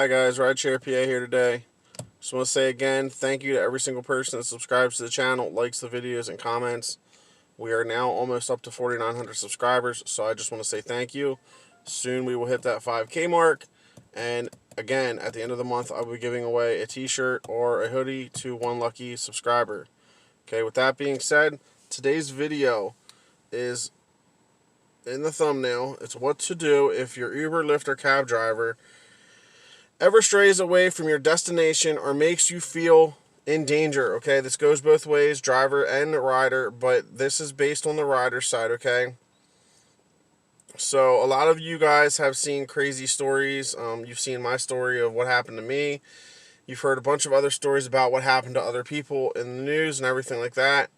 Hi guys, Rideshare PA here today. Just want to say again, thank you to every single person that subscribes to the channel, likes the videos, and comments. We are now almost up to 4,900 subscribers, so I just want to say thank you. Soon we will hit that 5K mark, and again, at the end of the month, I will be giving away a t-shirt or a hoodie to one lucky subscriber. Okay, with that being said, today's video is in the thumbnail. It's what to do if your Uber, Lyft, or cab driver ever strays away from your destination or makes you feel in danger. Okay, this goes both ways, driver and rider, but this is based on the rider side. Okay, so a lot of you guys have seen crazy stories. You've seen my story of what happened to me. You've heard a bunch of other stories about what happened to other people in the news and everything like that.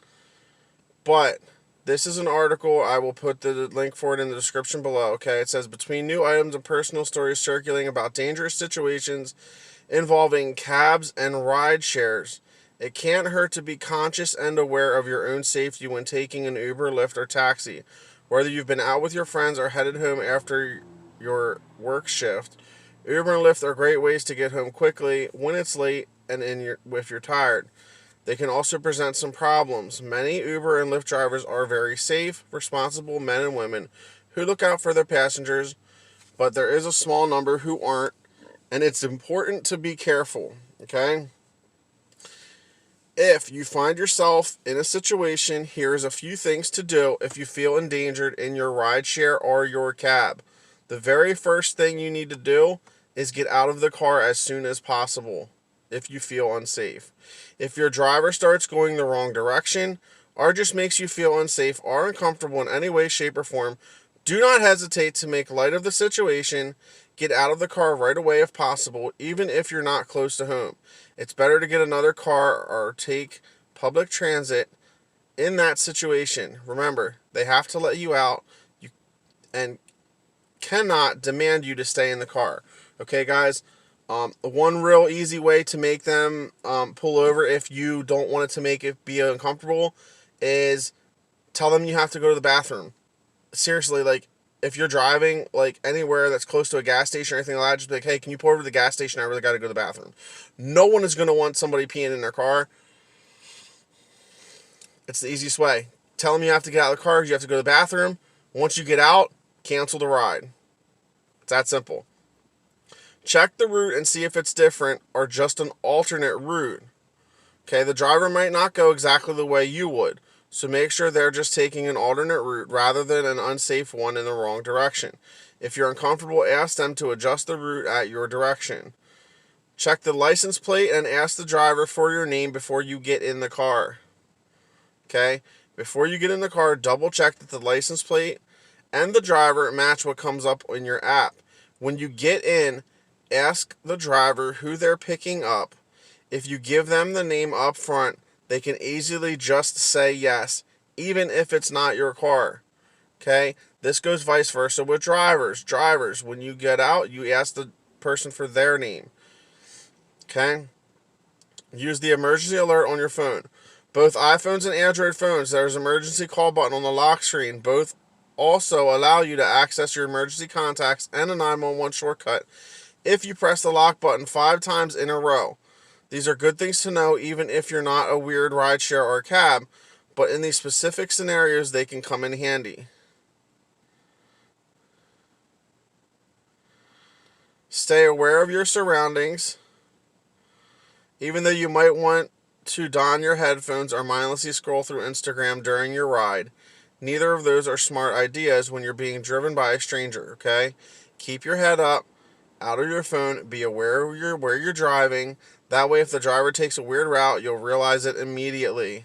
But this is an article. I will put the link for it in the description below. Okay, it says, between new items and personal stories circulating about dangerous situations involving cabs and ride shares, it can't hurt to be conscious and aware of your own safety when taking an Uber, Lyft, or taxi. Whether you've been out with your friends or headed home after your work shift, Uber and Lyft are great ways to get home quickly when it's late and if you're tired. They can also present some problems. Many Uber and Lyft drivers are very safe, responsible men and women who look out for their passengers, but there is a small number who aren't, and it's important to be careful, okay? If you find yourself in a situation, here's a few things to do if you feel endangered in your rideshare or your cab. The very first thing you need to do is get out of the car as soon as possible if you feel unsafe. If your driver starts going the wrong direction or just makes you feel unsafe or uncomfortable in any way, shape, or form, do not hesitate to make light of the situation. Get out of the car right away if possible, even if you're not close to home. It's better to get another car or take public transit in that situation. Remember, they have to let you out and cannot demand you to stay in the car. Okay, guys? One real easy way to make them pull over if you don't want it to make it be uncomfortable is tell them you have to go to the bathroom. Seriously, like, if you're driving, like, anywhere that's close to a gas station or anything like that, just be like, hey, can you pull over to the gas station? I really got to go to the bathroom. No one is going to want somebody peeing in their car. It's the easiest way. Tell them you have to get out of the car, you have to go to the bathroom. Once you get out, cancel the ride. It's that simple. Check the route and see if it's different or just an alternate route. Okay, the driver might not go exactly the way you would, so make sure they're just taking an alternate route rather than an unsafe one in the wrong direction. If you're uncomfortable, ask them to adjust the route at your direction. Check the license plate and ask the driver for your name before you get in the car. Okay, before you get in the car, double check that the license plate and the driver match what comes up in your app. When you get in, ask the driver who they're picking up. If you give them the name up front, they can easily just say yes, even if it's not your car. Okay? This goes vice versa with drivers. Drivers, when you get out, you ask the person for their name. Okay? Use the emergency alert on your phone. Both iPhones and Android phones, there's an emergency call button on the lock screen. Both also allow you to access your emergency contacts and a 911 shortcut if you press the lock button 5 times in a row. These are good things to know even if you're not a weird rideshare or cab, but in these specific scenarios, they can come in handy. Stay aware of your surroundings. Even though you might want to don your headphones or mindlessly scroll through Instagram during your ride, neither of those are smart ideas when you're being driven by a stranger, okay? Keep your head up, out of your phone, be aware of where you're driving. That way, if the driver takes a weird route, you'll realize it immediately.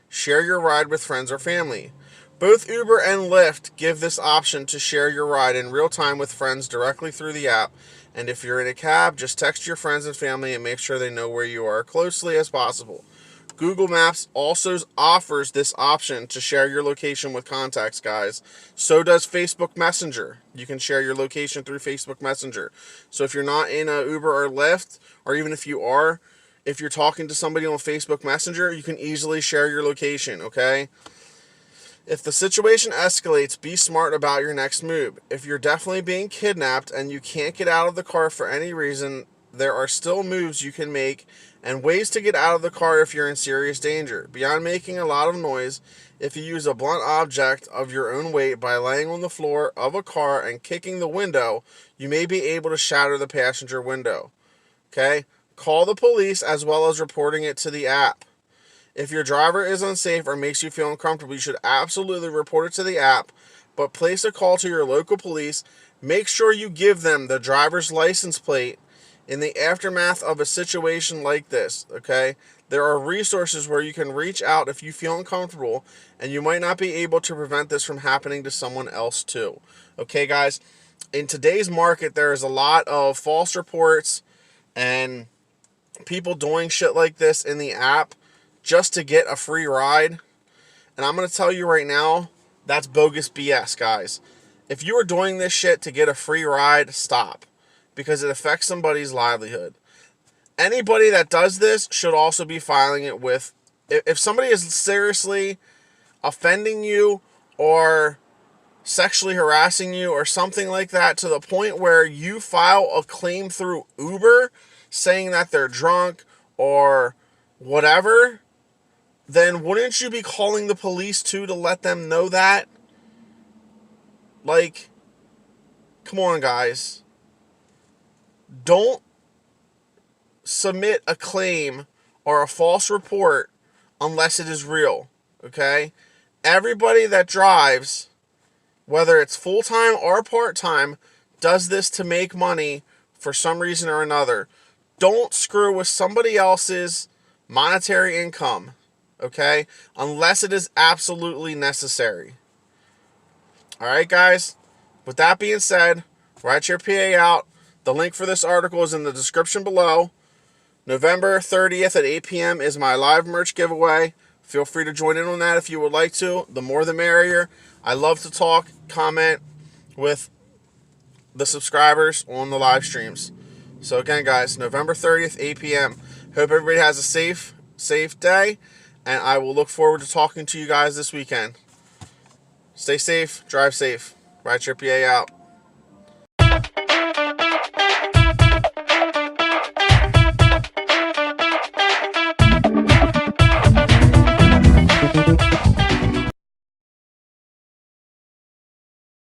Share your ride with friends or family. Both Uber and Lyft give this option to share your ride in real time with friends directly through the app. And if you're in a cab, just text your friends and family and make sure they know where you are closely as possible. Google Maps also offers this option to share your location with contacts, guys. So does Facebook Messenger. You can share your location through Facebook Messenger. So if you're not in a Uber or Lyft, or even if you are, if you're talking to somebody on Facebook Messenger, you can easily share your location, okay? If the situation escalates, be smart about your next move. If you're definitely being kidnapped and you can't get out of the car for any reason, there are still moves you can make and ways to get out of the car if you're in serious danger. Beyond making a lot of noise, if you use a blunt object of your own weight by laying on the floor of a car and kicking the window, you may be able to shatter the passenger window. Okay? Call the police as well as reporting it to the app. If your driver is unsafe or makes you feel uncomfortable, you should absolutely report it to the app, but place a call to your local police. Make sure you give them the driver's license plate in the aftermath of a situation like this, okay? There are resources where you can reach out if you feel uncomfortable, and you might not be able to prevent this from happening to someone else too. Okay, guys? In today's market, there is a lot of false reports and people doing shit like this in the app just to get a free ride. And I'm going to tell you right now, that's bogus BS, guys. If you are doing this shit to get a free ride, stop. Because it affects somebody's livelihood. Anybody that does this should also be filing it with... If somebody is seriously offending you or sexually harassing you or something like that to the point where you file a claim through Uber saying that they're drunk or whatever, then wouldn't you be calling the police too to let them know that? Like, come on, guys. Don't submit a claim or a false report unless it is real, okay? Everybody that drives, whether it's full-time or part-time, does this to make money for some reason or another. Don't screw with somebody else's monetary income, okay? Unless it is absolutely necessary. All right, guys? With that being said, Rideshare PA out. The link for this article is in the description below. November 30th at 8 p.m. is my live merch giveaway. Feel free to join in on that if you would like to. The more the merrier. I love to talk, comment with the subscribers on the live streams. So again, guys, November 30th, 8 p.m. Hope everybody has a safe day, and I will look forward to talking to you guys this weekend. Stay safe, drive safe. Rideshare PA out.